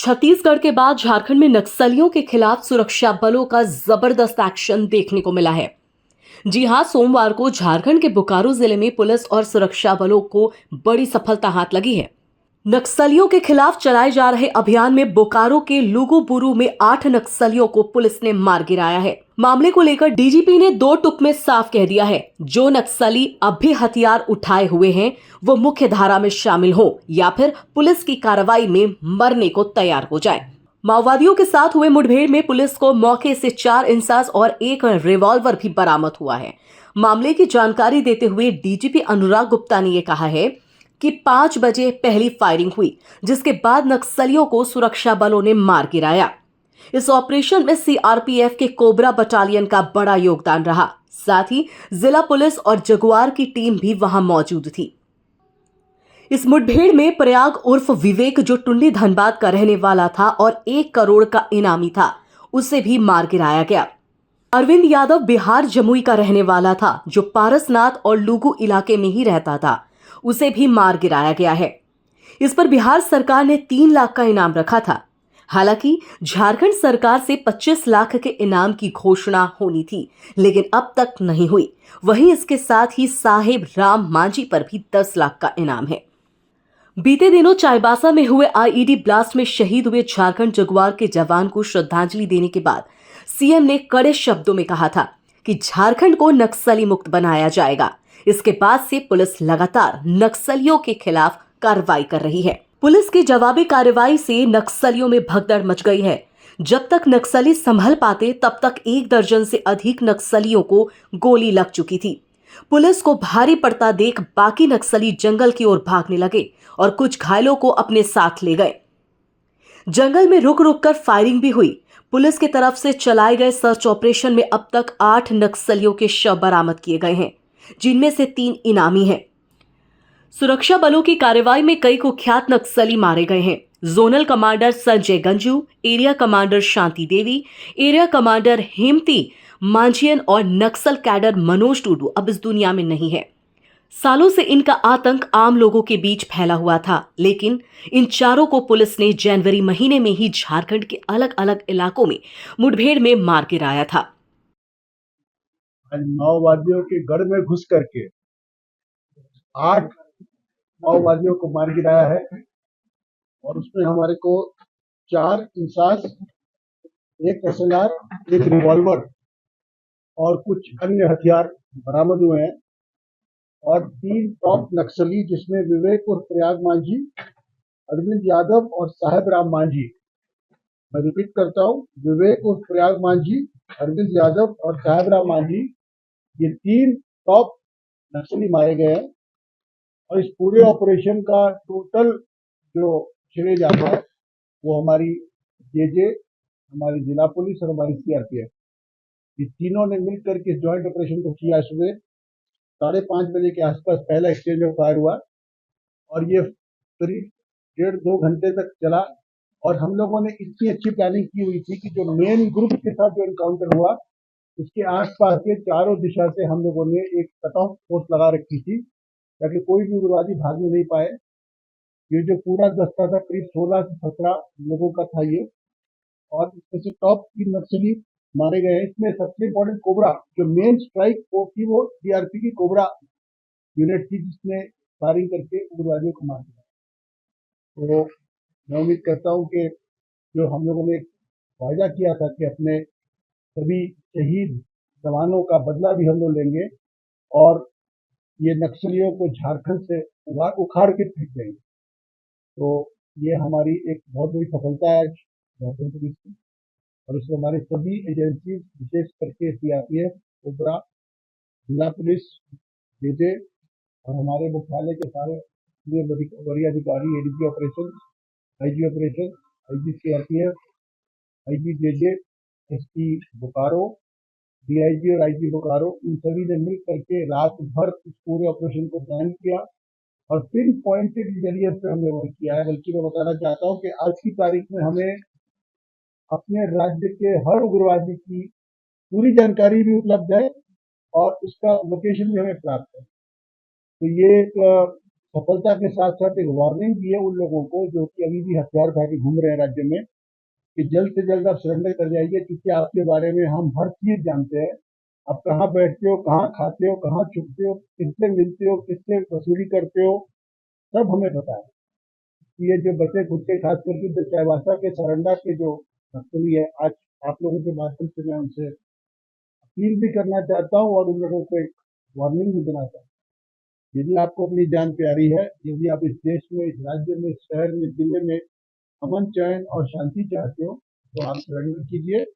छत्तीसगढ़ के बाद झारखंड में नक्सलियों के खिलाफ सुरक्षा बलों का जबरदस्त एक्शन देखने को मिला है। जी हां, सोमवार को झारखंड के बोकारो जिले में पुलिस और सुरक्षा बलों को बड़ी सफलता हाथ लगी है। नक्सलियों के खिलाफ चलाए जा रहे अभियान में बोकारो के लुगुबुरु में 8 नक्सलियों को पुलिस ने मार गिराया है। मामले को लेकर डीजीपी ने 2 टुक में साफ कह दिया है, जो नक्सली अब भी हथियार उठाए हुए हैं वो मुख्य धारा में शामिल हो या फिर पुलिस की कार्रवाई में मरने को तैयार हो जाए। माओवादियों के साथ हुए मुठभेड़ में पुलिस को मौके से 4 इंसास और 1 रिवॉल्वर भी बरामद हुआ है। मामले की जानकारी देते हुए डीजीपी अनुराग गुप्ता ने यह कहा है कि 5 बजे पहली फायरिंग हुई, जिसके बाद नक्सलियों को सुरक्षा बलों ने मार गिराया। इस ऑपरेशन में सीआरपीएफ के कोबरा बटालियन का बड़ा योगदान रहा। साथ ही जिला पुलिस और जगुआर की टीम भी वहां मौजूद थी। इस मुठभेड़ में प्रयाग उर्फ विवेक, जो टुंडी धनबाद का रहने वाला था और 1 करोड़ का इनामी था, उसे भी मार गिराया गया। अरविंद यादव बिहार जमुई का रहने वाला था, जो पारसनाथ और लुगु इलाके में ही रहता था, उसे भी मार गिराया गया है। इस पर बिहार सरकार ने 3 लाख का इनाम रखा था। हालांकि झारखंड सरकार से 25 लाख के इनाम की घोषणा होनी थी, लेकिन अब तक नहीं हुई। वहीं इसके साथ ही साहेब राम मांझी पर भी 10 लाख का इनाम है। बीते दिनों चाईबासा में हुए आईईडी ब्लास्ट में शहीद हुए झारखंड जगुआर के जवान को श्रद्धांजलि देने के बाद सीएम ने कड़े शब्दों में कहा था कि झारखंड को नक्सली मुक्त बनाया जाएगा। इसके बाद से पुलिस लगातार नक्सलियों के खिलाफ कार्रवाई कर रही है। पुलिस की जवाबी कार्रवाई से नक्सलियों में भगदड़ मच गई है। जब तक नक्सली संभल पाते, तब तक 1 दर्जन से अधिक नक्सलियों को गोली लग चुकी थी। पुलिस को भारी पड़ता देख बाकी नक्सली जंगल की ओर भागने लगे और कुछ घायलों को अपने साथ ले गए। जंगल में रुक रुक कर फायरिंग भी हुई। पुलिस की तरफ से चलाए गए सर्च ऑपरेशन में अब तक 8 नक्सलियों के शव बरामद किए गए हैं, जिनमें से 3 इनामी हैं। सुरक्षा बलों की कार्रवाई में कई कुख्यात नक्सली मारे गए हैं। Zonal commander Sanjay Ganju, area commander Shanti Devi, area commander Hemti Manjhiyan और नक्सल कैडर मनोज टुडू अब इस दुनिया में नहीं है। सालों से इनका आतंक आम लोगों के बीच फैला हुआ था, लेकिन इन चारों को पुलिस ने जनवरी महीने में ही झारखंड के अलग अलग इलाकों में मुठभेड़ में मार गिराया था। माओवादियों के गढ़ में घुस करके 8 माओवादियों को मार गिराया है और उसमें हमारे को 4 इंसास, 1 एसएलआर, 1 रिवॉल्वर और कुछ अन्य हथियार बरामद हुए हैं और 3 टॉप नक्सली, जिसमें विवेक और प्रयाग मांझी, अरविंद यादव और साहेब राम मांझी। मैं रिपीट करता हूँ, विवेक और प्रयाग मांझी, अरविंद यादव और साहेब राम मांझी, ये 3 टॉप नक्सली मारे गए हैं। और इस पूरे ऑपरेशन का टोटल जो श्रेय जाता है वो हमारी जेजे, हमारी जिला पुलिस और हमारी सीआरपीएफ, ये तीनों ने मिलकर के ज्वाइंट ऑपरेशन को किया। सुबह 5:30 बजे के आसपास पहला एक्सचेंज ऑफ फायर हुआ और ये करीब 1.5-2 घंटे तक चला और हम लोगों ने इतनी अच्छी प्लानिंग की हुई थी कि जो मेन ग्रुप के साथ जो एनकाउंटर हुआ, उसके आसपास के चारों दिशा से हम लोगों ने एक कट ऑफ फोर्स लगा रखी थी ताकि कोई भी उग्रवादी भागने नहीं पाए। ये जो पूरा दस्ता था करीब 16 से 17 लोगों का था ये, और इसमें से टॉप 3 नक्सली मारे गए हैं। इसमें सबसे इम्पोर्टेंट कोबरा, जो मेन स्ट्राइक वो थी, वो सीआरपी की कोबरा यूनिट थी, जिसने फायरिंग करके उग्रवादियों को मार दिया। तो मैं उम्मीद करता हूँ कि जो हम लोगों ने वायदा किया था कि अपने सभी शहीद जवानों का बदला भी हम लोग लेंगे और ये नक्सलियों को झारखंड से उखाड़ के फेंक देंगे। तो ये हमारी एक बहुत बड़ी सफलता है झारखंड पुलिस की, और इसमें हमारी सभी एजेंसी, विशेष करके सीआरपीएफ, कोबरा, जिला पुलिस, जेजे और हमारे मुख्यालय के सारे वरीय अधिकारी, ADG operation, IG operation, IG CRPF, IG JJ, SP Bokaro, DIG और आईजी बोकारो, इन सभी ने मिल करके रात भर इस पूरे ऑपरेशन को प्लान किया और पिन पॉइंटेड इंटेलिजेंस पे हमने वर्क किया है। बल्कि मैं बताना चाहता हूँ कि आज की तारीख में हमें अपने राज्य के हर उग्रवादी की पूरी जानकारी भी उपलब्ध है और उसका लोकेशन भी हमें प्राप्त है। तो ये एक सफलता के साथ साथ एक वार्निंग दी है उन लोगों को जो कि अभी भी हथियार उठा के घूम रहे हैं राज्य में, कि जल्द से जल्द आप सरेंडर कर जाइए, क्योंकि आपके बारे में हम हर चीज जानते हैं। आप कहाँ बैठते हो, कहाँ खाते हो, कहाँ छुपते हो, किससे मिलते हो, किससे वसूली करते हो, सब हमें पता है। ये जो बचे कुत्ते खास करके जो चाईबासा के सरंडा के जो नक्सली है, आज आप लोगों के माध्यम से मैं उनसे अपील भी करना चाहता हूँ और उन लोगों को एक वार्निंग भी देना चाहता हूँ। यदि आपको अपनी जान प्यारी है, यदि आप इस देश में, इस राज्य में, इस शहर में, जिले में अमन, चैन और शांति चाहते हो, तो आप सरेंडर कीजिए।